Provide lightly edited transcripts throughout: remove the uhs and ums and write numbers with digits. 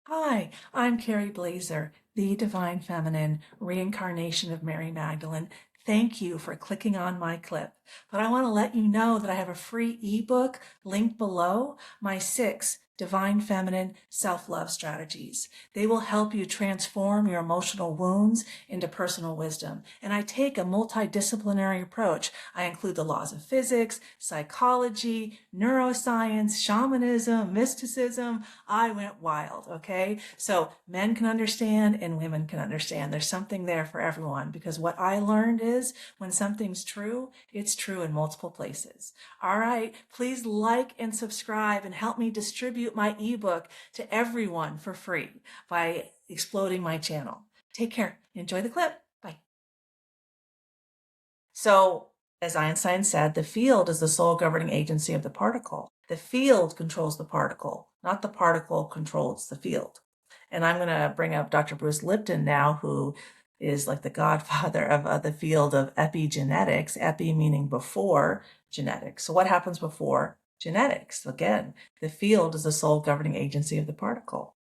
Hi, I'm Carrie Blazer, the Divine Feminine, reincarnation of Mary Magdalene. Thank you for clicking on my clip. But I want to let you know that I have a free ebook linked below, my 6 Divine Feminine Self-Love Strategies. They will help you transform your emotional wounds into personal wisdom. And I take a multidisciplinary approach. I include the laws of physics, psychology, neuroscience, shamanism, mysticism. I went wild, okay? So men can understand and women can understand. There's something there for everyone because what I learned is when something's true, it's true in multiple places. All right, please like and subscribe and help me distribute my ebook to everyone for free by exploding my channel. Take care. Enjoy the clip. Bye. So, as Einstein said, the field is the sole governing agency of the particle. The field controls the particle, not the particle controls the field. And I'm going to bring up Dr. Bruce Lipton now, who is like the godfather of the field of epigenetics, epi meaning before genetics. So what happens before genetics? Again, the field is the sole governing agency of the particle.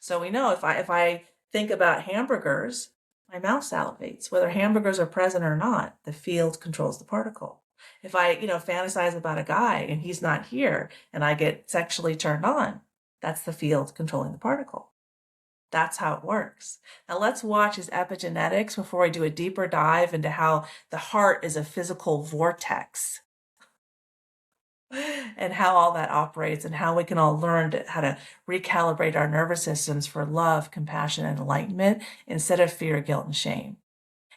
So we know if I think about hamburgers, my mouth salivates. Whether hamburgers are present or not, the field controls the particle. If I, fantasize about a guy and he's not here and I get sexually turned on, that's the field controlling the particle. That's how it works. Now let's watch his epigenetics before I do a deeper dive into how the heart is a physical vortex and how all that operates and how we can all learn how to recalibrate our nervous systems for love, compassion, and enlightenment instead of fear, guilt, and shame.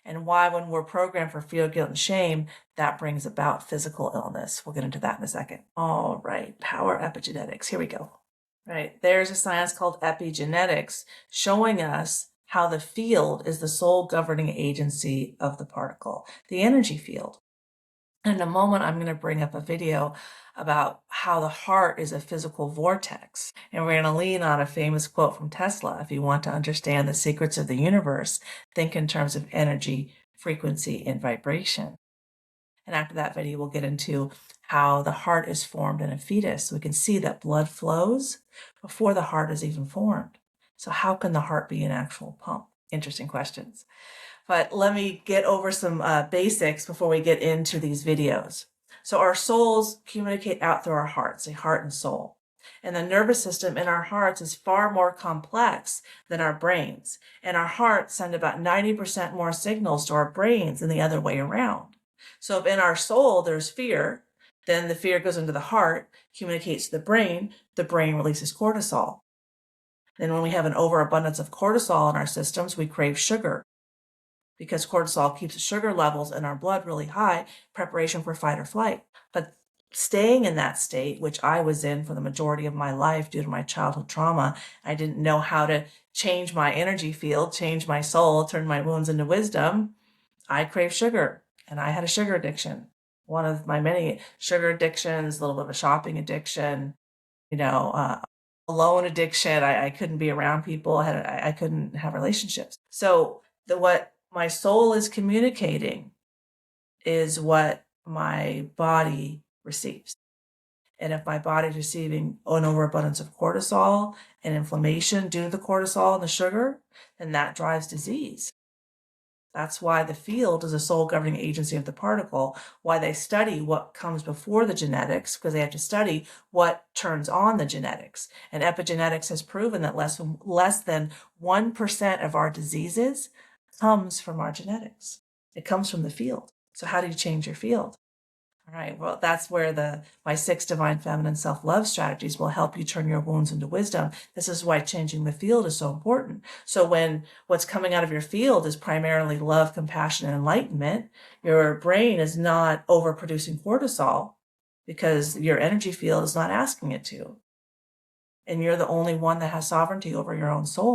And why, when we're programmed for fear, guilt, and shame, that brings about physical illness. We'll get into that in a second. All right, power epigenetics. Here we go. Right, there's a science called epigenetics showing us how the field is the sole governing agency of the particle, the energy field. In a moment, I'm going to bring up a video about how the heart is a physical vortex. And we're going to lean on a famous quote from Tesla. If you want to understand the secrets of the universe, think in terms of energy, frequency, and vibration. And after that video, we'll get into how the heart is formed in a fetus. We can see that blood flows before the heart is even formed. So how can the heart be an actual pump? Interesting questions. But let me get over some basics before we get into these videos. So our souls communicate out through our hearts, a heart and soul. And the nervous system in our hearts is far more complex than our brains. And our hearts send about 90% more signals to our brains than the other way around. So if in our soul there's fear, then the fear goes into the heart, communicates to the brain releases cortisol. Then when we have an overabundance of cortisol in our systems, we crave sugar, because cortisol keeps the sugar levels in our blood really high, preparation for fight or flight. But staying in that state, which I was in for the majority of my life due to my childhood trauma, I didn't know how to change my energy field, change my soul, turn my wounds into wisdom. I craved sugar, and I had a sugar addiction. One of my many sugar addictions, a little bit of a shopping addiction, alone addiction. I couldn't be around people. I couldn't have relationships. So what my soul is communicating is what my body receives. And if my body's receiving an overabundance of cortisol and inflammation due to the cortisol and the sugar, then that drives disease. That's why the field is a sole governing agency of the particle, why they study what comes before the genetics, because they have to study what turns on the genetics. And epigenetics has proven that less than 1% of our diseases comes from our genetics. It comes from the field. So how do you change your field? All right, well, that's where my 6 divine feminine self-love strategies will help you turn your wounds into wisdom. This is why changing the field is so important. So when what's coming out of your field is primarily love, compassion, and enlightenment, your brain is not overproducing cortisol because your energy field is not asking it to. And you're the only one that has sovereignty over your own soul.